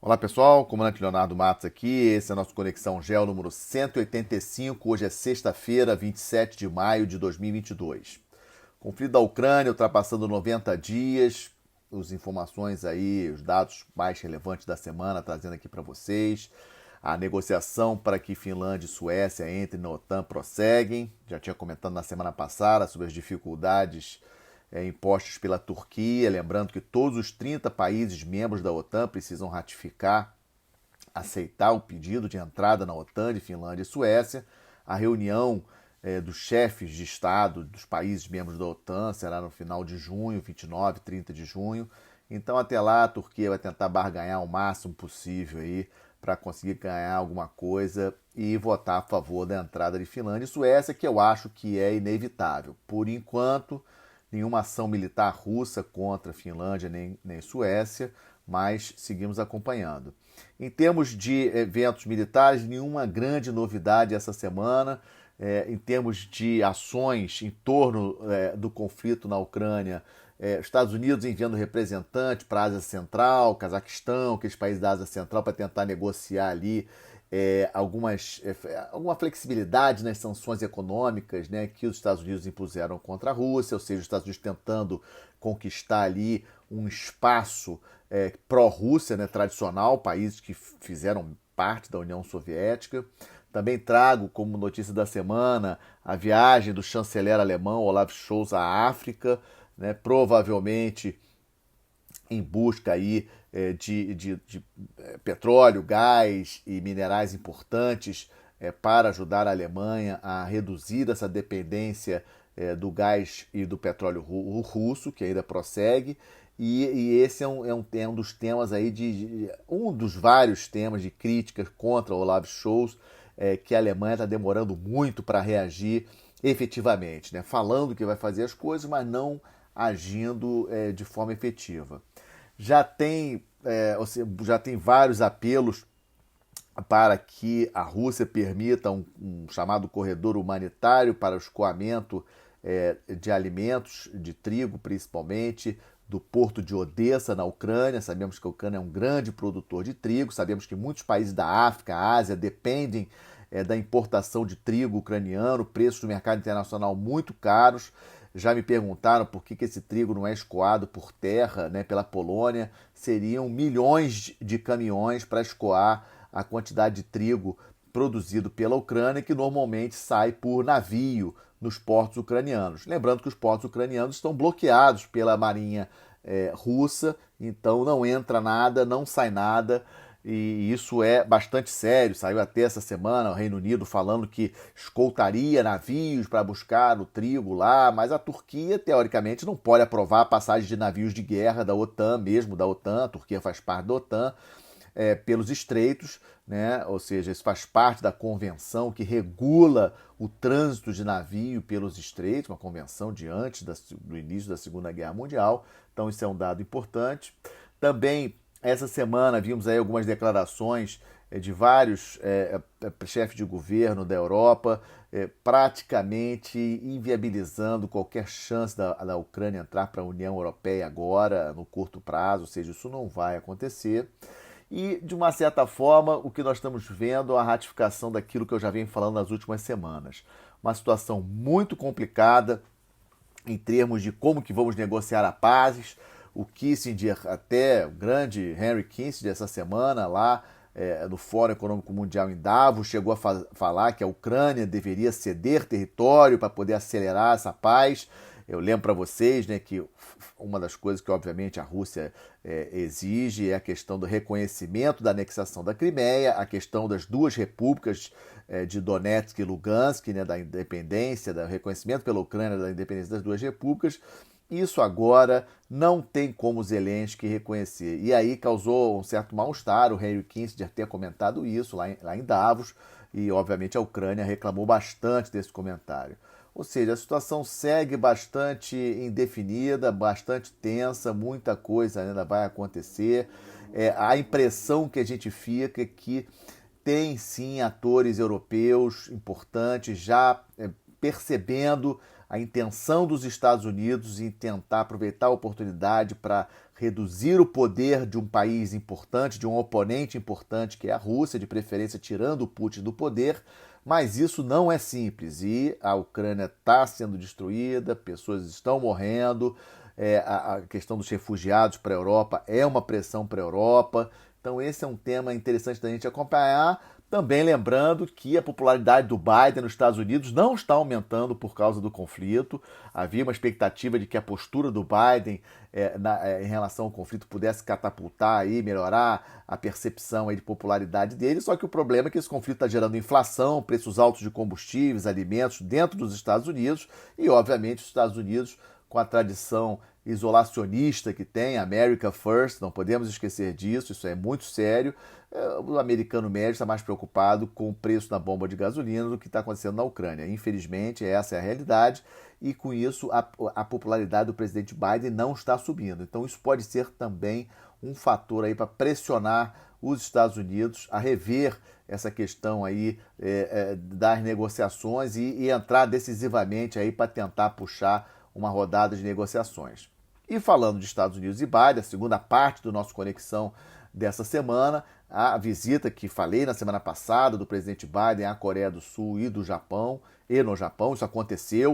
Olá pessoal, comandante Leonardo Matos aqui, esse é o nosso Conexão Geo número 185, hoje é sexta-feira, 27 de maio de 2022. Conflito da Ucrânia ultrapassando 90 dias, as informações aí, os dados mais relevantes da semana trazendo aqui para vocês. A negociação para que Finlândia e Suécia entrem na OTAN prosseguem, já tinha comentado na semana passada sobre as dificuldades impostos pela Turquia, lembrando que todos os 30 países membros da OTAN precisam ratificar, aceitar o pedido de entrada na OTAN de Finlândia e Suécia. A reunião dos chefes de Estado dos países membros da OTAN será no final de junho, 29, 30 de junho. Então, até lá, a Turquia vai tentar barganhar o máximo possível aí para conseguir ganhar alguma coisa e votar a favor da entrada de Finlândia e Suécia, que eu acho que é inevitável. Por enquanto, nenhuma ação militar russa contra Finlândia nem Suécia, mas seguimos acompanhando. Em termos de eventos militares, nenhuma grande novidade essa semana. Em termos de ações em torno do conflito na Ucrânia, Estados Unidos enviando representante para a Ásia Central, Cazaquistão, aqueles países da Ásia Central, para tentar negociar ali alguma flexibilidade nas sanções econômicas, né, que os Estados Unidos impuseram contra a Rússia, ou seja, os Estados Unidos tentando conquistar ali um espaço pró-Rússia, né, tradicional, países que fizeram parte da União Soviética. Também trago como notícia da semana a viagem do chanceler alemão Olaf Scholz à África, né, provavelmente em busca aí de petróleo, gás e minerais importantes para ajudar a Alemanha a reduzir essa dependência do gás e do petróleo russo, que ainda prossegue. E esse é um dos temas aí um dos vários temas de críticas contra o Olaf Scholz, que a Alemanha está demorando muito para reagir efetivamente, né? Falando que vai fazer as coisas, mas não agindo de forma efetiva. Já tem vários apelos para que a Rússia permita um chamado corredor humanitário para o escoamento de alimentos, de trigo principalmente, do porto de Odessa, na Ucrânia. Sabemos que a Ucrânia é um grande produtor de trigo, sabemos que muitos países da África, Ásia, dependem da importação de trigo ucraniano, preços no mercado internacional muito caros. Já me perguntaram por que esse trigo não é escoado por terra, né, pela Polônia. Seriam milhões de caminhões para escoar a quantidade de trigo produzido pela Ucrânia, que normalmente sai por navio nos portos ucranianos. Lembrando que os portos ucranianos estão bloqueados pela marinha russa, então não entra nada, não sai nada. E isso é bastante sério. Saiu até essa semana o Reino Unido falando que escoltaria navios para buscar o trigo lá, mas a Turquia, teoricamente, não pode aprovar a passagem de navios de guerra da OTAN, mesmo da OTAN, a Turquia faz parte da OTAN, pelos estreitos, né? Ou seja, isso faz parte da convenção que regula o trânsito de navio pelos estreitos, uma convenção de antes do início da Segunda Guerra Mundial. Então isso é um dado importante. Também essa semana vimos aí algumas declarações de vários chefes de governo da Europa praticamente inviabilizando qualquer chance da Ucrânia entrar para a União Europeia agora, no curto prazo, ou seja, isso não vai acontecer. E, de uma certa forma, o que nós estamos vendo é a ratificação daquilo que eu já venho falando nas últimas semanas. Uma situação muito complicada em termos de como que vamos negociar a paz. O Kissinger, até o grande Henry Kissinger, essa semana lá no Fórum Econômico Mundial em Davos, chegou a falar que a Ucrânia deveria ceder território para poder acelerar essa paz. Eu lembro para vocês, né, que uma das coisas que, obviamente, a Rússia exige é a questão do reconhecimento da anexação da Crimeia, a questão das duas repúblicas de Donetsk e Lugansk, né, da independência, do reconhecimento pela Ucrânia da independência das duas repúblicas. Isso agora não tem como Zelensky reconhecer. E aí causou um certo mal-estar, o Henry Kissinger ter comentado isso lá em Davos, e obviamente a Ucrânia reclamou bastante desse comentário. Ou seja, a situação segue bastante indefinida, bastante tensa, muita coisa ainda vai acontecer. A impressão que a gente fica é que tem sim atores europeus importantes já percebendo a intenção dos Estados Unidos em tentar aproveitar a oportunidade para reduzir o poder de um país importante, de um oponente importante que é a Rússia, de preferência tirando o Putin do poder, mas isso não é simples e a Ucrânia está sendo destruída, pessoas estão morrendo, a questão dos refugiados para a Europa é uma pressão para a Europa, então esse é um tema interessante da gente acompanhar. Também lembrando que a popularidade do Biden nos Estados Unidos não está aumentando por causa do conflito. Havia uma expectativa de que a postura do Biden em relação ao conflito pudesse catapultar e melhorar a percepção aí de popularidade dele. Só que o problema é que esse conflito está gerando inflação, preços altos de combustíveis, alimentos dentro dos Estados Unidos e, obviamente, os Estados Unidos com a tradição isolacionista que tem, America First, não podemos esquecer disso, isso é muito sério. O americano médio está mais preocupado com o preço da bomba de gasolina do que está acontecendo na Ucrânia. Infelizmente, essa é a realidade e, com isso, a popularidade do presidente Biden não está subindo. Então, isso pode ser também um fator aí para pressionar os Estados Unidos a rever essa questão aí das negociações e entrar decisivamente aí para tentar puxar uma rodada de negociações. E falando de Estados Unidos e Biden, a segunda parte do nosso Conexão dessa semana, a visita que falei na semana passada do presidente Biden à Coreia do Sul e no Japão, isso aconteceu.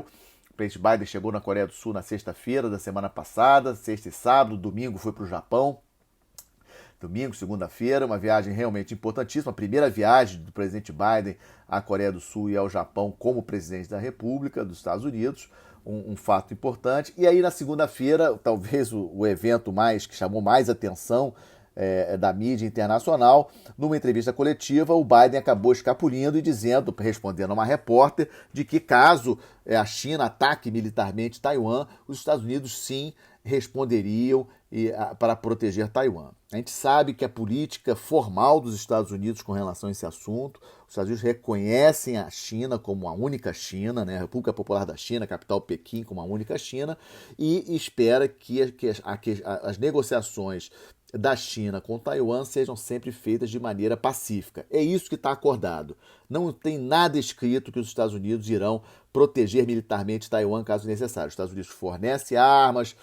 O presidente Biden chegou na Coreia do Sul na sexta-feira da semana passada, sexta e sábado, domingo foi para o Japão. Domingo, segunda-feira, uma viagem realmente importantíssima, a primeira viagem do presidente Biden à Coreia do Sul e ao Japão como presidente da República dos Estados Unidos, um fato importante. E aí na segunda-feira, talvez o evento que chamou mais atenção da mídia internacional, numa entrevista coletiva, o Biden acabou escapulindo e dizendo, respondendo a uma repórter, de que caso a China ataque militarmente Taiwan, os Estados Unidos sim responderiam para proteger Taiwan. A gente sabe que a política formal dos Estados Unidos com relação a esse assunto, os Estados Unidos reconhecem a China como a única China, né, a República Popular da China, a capital Pequim como a única China, e espera que as negociações da China com Taiwan sejam sempre feitas de maneira pacífica. É isso que está acordado. Não tem nada escrito que os Estados Unidos irão proteger militarmente Taiwan caso necessário. Os Estados Unidos fornecem armas,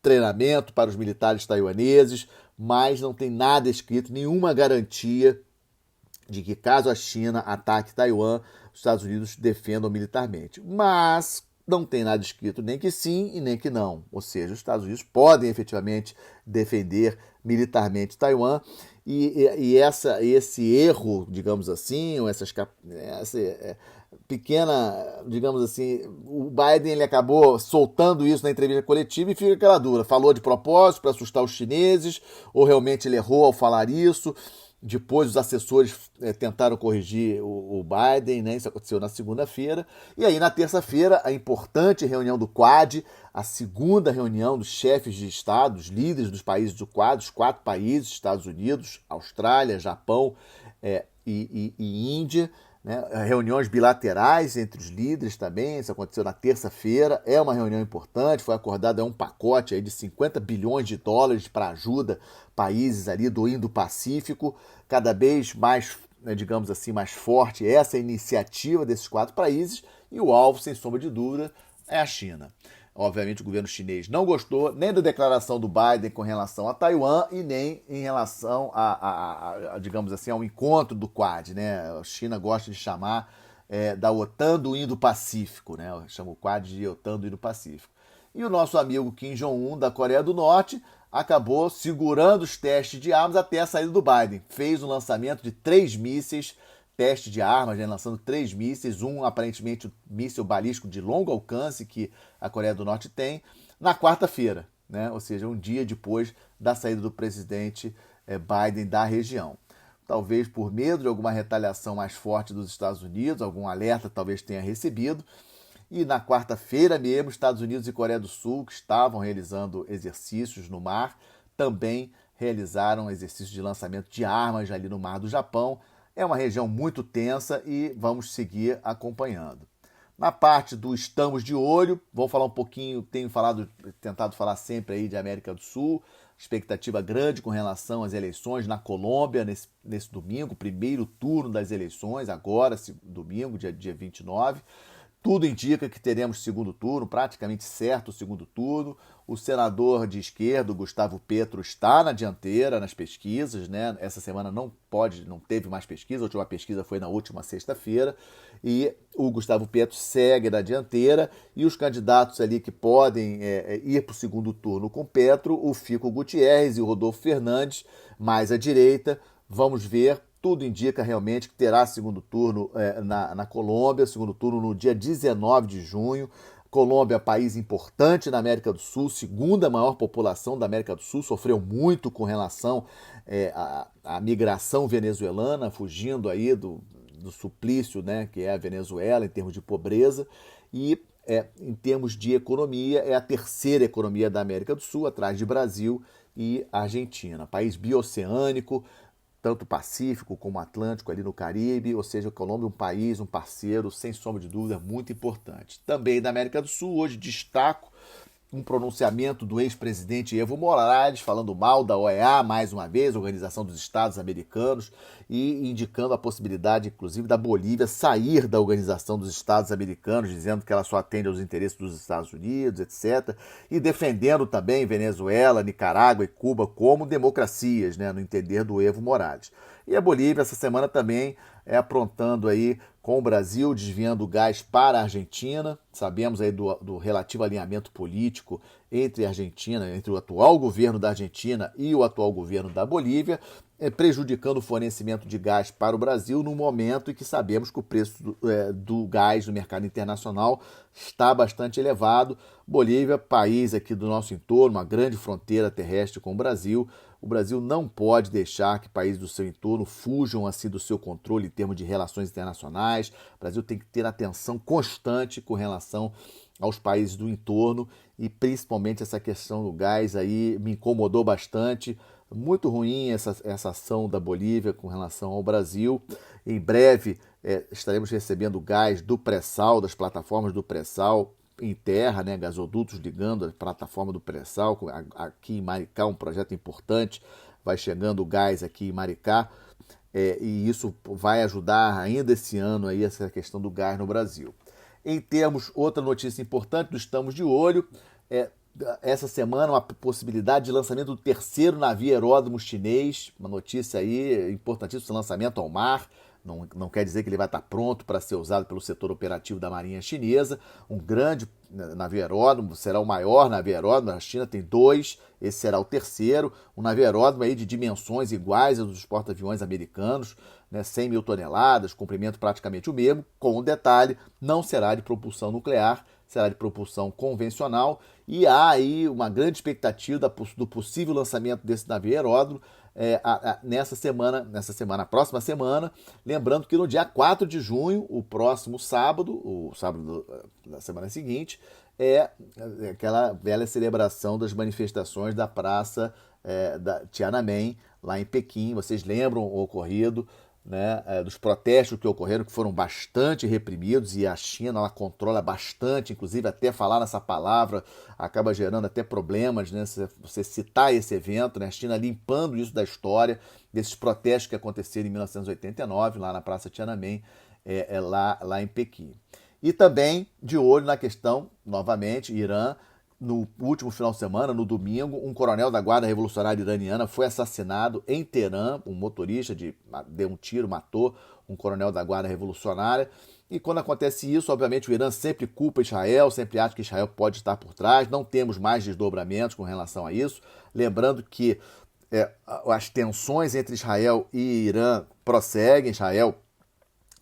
treinamento para os militares taiwaneses, mas não tem nada escrito, nenhuma garantia de que caso a China ataque Taiwan, os Estados Unidos defendam militarmente. Mas não tem nada escrito nem que sim e nem que não. Ou seja, os Estados Unidos podem efetivamente defender militarmente Taiwan e esse erro, digamos assim, ou essa pequena, digamos assim, o Biden ele acabou soltando isso na entrevista coletiva e fica aquela dúvida. Falou de propósito para assustar os chineses ou realmente ele errou ao falar isso? Depois os assessores tentaram corrigir o Biden, né? Isso aconteceu na segunda-feira. E aí na terça-feira, a importante reunião do Quad, a segunda reunião dos chefes de Estado, dos líderes dos países do Quad, os 4 países, Estados Unidos, Austrália, Japão e Índia, né? Reuniões bilaterais entre os líderes também, isso aconteceu na terça-feira, é uma reunião importante, foi acordado um pacote aí de 50 bilhões de dólares para ajuda países ali do Indo-Pacífico, cada vez mais, né, digamos assim, mais forte essa iniciativa desses 4 países e o alvo, sem sombra de dúvida, é a China. Obviamente o governo chinês não gostou nem da declaração do Biden com relação a Taiwan e nem em relação digamos assim, ao encontro do Quad, né? A China gosta de chamar da OTAN do Indo-Pacífico, né? Chama o Quad de OTAN do Indo-Pacífico. E o nosso amigo Kim Jong-un da Coreia do Norte acabou segurando os testes de armas até a saída do Biden. Fez o lançamento de 3 mísseis, teste de armas, né, lançando 3 mísseis, aparentemente um míssil balístico de longo alcance que a Coreia do Norte tem, na quarta-feira, né, ou seja, um dia depois da saída do presidente Biden da região. Talvez por medo de alguma retaliação mais forte dos Estados Unidos, algum alerta talvez tenha recebido, e na quarta-feira mesmo, Estados Unidos e Coreia do Sul, que estavam realizando exercícios no mar, também realizaram exercícios de lançamento de armas ali no mar do Japão. É uma região muito tensa e vamos seguir acompanhando. Na parte do estamos de olho, vou falar um pouquinho, tentado falar sempre aí de América do Sul, expectativa grande com relação às eleições na Colômbia nesse domingo, primeiro turno das eleições, agora, domingo, dia 29. Tudo indica que teremos segundo turno, praticamente certo o segundo turno. O senador de esquerda, Gustavo Petro, está na dianteira nas pesquisas, né? Essa semana não teve mais pesquisa, a última pesquisa foi na última sexta-feira, e o Gustavo Petro segue na dianteira, e os candidatos ali que podem ir para o segundo turno com Petro, o Fico Gutierrez e o Rodolfo Fernandes, mais à direita. Vamos ver. Tudo indica realmente que terá segundo turno na Colômbia, segundo turno no dia 19 de junho. Colômbia, país importante na América do Sul, segunda maior população da América do Sul, sofreu muito com relação à migração venezuelana, fugindo aí do suplício, né, que é a Venezuela em termos de pobreza. E em termos de economia, é a terceira economia da América do Sul, atrás de Brasil e Argentina. País bioceânico, tanto Pacífico como Atlântico ali no Caribe, ou seja, a Colômbia é um país, um parceiro, sem sombra de dúvida, muito importante. Também da América do Sul, hoje destaco um pronunciamento do ex-presidente Evo Morales, falando mal da OEA, mais uma vez, Organização dos Estados Americanos, e indicando a possibilidade, inclusive, da Bolívia sair da Organização dos Estados Americanos, dizendo que ela só atende aos interesses dos Estados Unidos, etc., e defendendo também Venezuela, Nicarágua e Cuba como democracias, né, no entender do Evo Morales. E a Bolívia, essa semana também, aprontando aí com o Brasil, desviando gás para a Argentina. Sabemos aí do relativo alinhamento político entre a Argentina, entre o atual governo da Argentina e o atual governo da Bolívia, prejudicando o fornecimento de gás para o Brasil no momento em que sabemos que o preço do gás no mercado internacional está bastante elevado. Bolívia, país aqui do nosso entorno, uma grande fronteira terrestre com o Brasil não pode deixar que países do seu entorno fujam assim do seu controle em termos de relações internacionais. O Brasil tem que ter atenção constante com relação aos países do entorno, e principalmente essa questão do gás aí me incomodou bastante. Muito ruim essa ação da Bolívia com relação ao Brasil. Em breve estaremos recebendo gás do pré-sal, das plataformas do pré-sal em terra, né, gasodutos ligando a plataforma do pré-sal. Aqui em Maricá, um projeto importante, vai chegando o gás aqui em Maricá, e isso vai ajudar ainda esse ano aí essa questão do gás no Brasil. Em termos, outra notícia importante, estamos de olho, essa semana uma possibilidade de lançamento do terceiro navio aeródromo chinês, uma notícia aí importantíssima, esse lançamento ao mar. Não quer dizer que ele vai estar pronto para ser usado pelo setor operativo da Marinha Chinesa. Um grande navio aeródromo, será o maior navio aeródromo. A China tem 2, esse será o terceiro. Um navio aeródromo aí de dimensões iguais aos dos porta-aviões americanos, né, 100 mil toneladas, comprimento praticamente o mesmo, com um detalhe: não será de propulsão nuclear, será de propulsão convencional. E há aí uma grande expectativa do possível lançamento desse navio aeródromo na próxima semana, lembrando que no dia 4 de junho, o próximo sábado, o sábado da semana seguinte, aquela velha celebração das manifestações da praça da Tiananmen, lá em Pequim. Vocês lembram o ocorrido, né, dos protestos que ocorreram, que foram bastante reprimidos, e a China ela controla bastante, inclusive até falar nessa palavra acaba gerando até problemas, né, se você citar esse evento, né, a China limpando isso da história, desses protestos que aconteceram em 1989, lá na Praça Tiananmen, lá em Pequim. E também de olho na questão, novamente, Irã. No último final de semana, no domingo, um coronel da Guarda Revolucionária Iraniana foi assassinado em Teherã. Um motorista deu um tiro, matou um coronel da Guarda Revolucionária. E quando acontece isso, obviamente, o Irã sempre culpa Israel, sempre acha que Israel pode estar por trás. Não temos mais desdobramentos com relação a isso. Lembrando que as tensões entre Israel e Irã prosseguem. Israel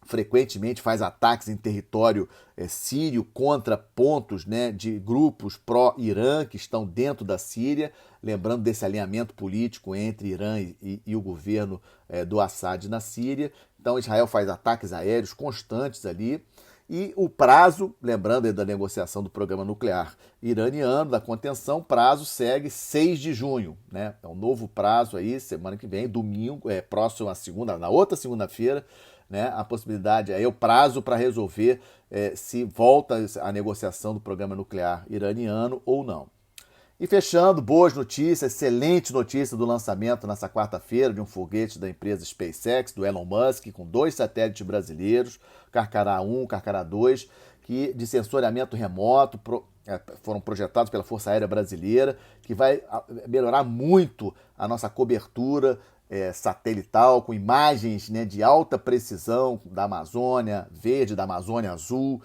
frequentemente faz ataques em território sírio contra pontos, né, de grupos pró-Irã que estão dentro da Síria, lembrando desse alinhamento político entre Irã e o governo do Assad na Síria. Então Israel faz ataques aéreos constantes ali. E o prazo, lembrando da negociação do programa nuclear iraniano, da contenção, prazo segue 6 de junho, né? É um novo prazo aí, semana que vem, domingo, próximo à segunda, na outra segunda-feira, né, a possibilidade, o prazo para resolver se volta a negociação do programa nuclear iraniano ou não. E fechando, boas notícias, excelente notícia do lançamento nessa quarta-feira de um foguete da empresa SpaceX, do Elon Musk, com 2 satélites brasileiros, Carcará 1, Carcará 2, de sensoriamento remoto, foram projetados pela Força Aérea Brasileira, que vai melhorar muito a nossa cobertura satelital, com imagens, né, de alta precisão da Amazônia Verde, da Amazônia Azul,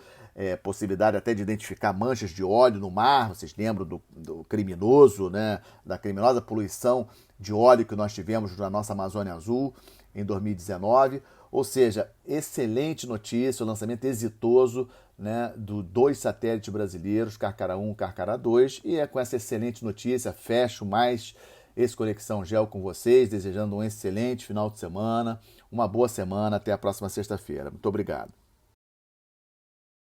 possibilidade até de identificar manchas de óleo no mar. Vocês lembram do criminoso, né, da criminosa poluição de óleo que nós tivemos na nossa Amazônia Azul em 2019. Ou seja, excelente notícia, o lançamento exitoso, né, dos 2 satélites brasileiros, Carcará 1 e Carcará 2. E com essa excelente notícia, fecho mais esse Conexão Geo com vocês, desejando um excelente final de semana, uma boa semana, até a próxima sexta-feira. Muito obrigado.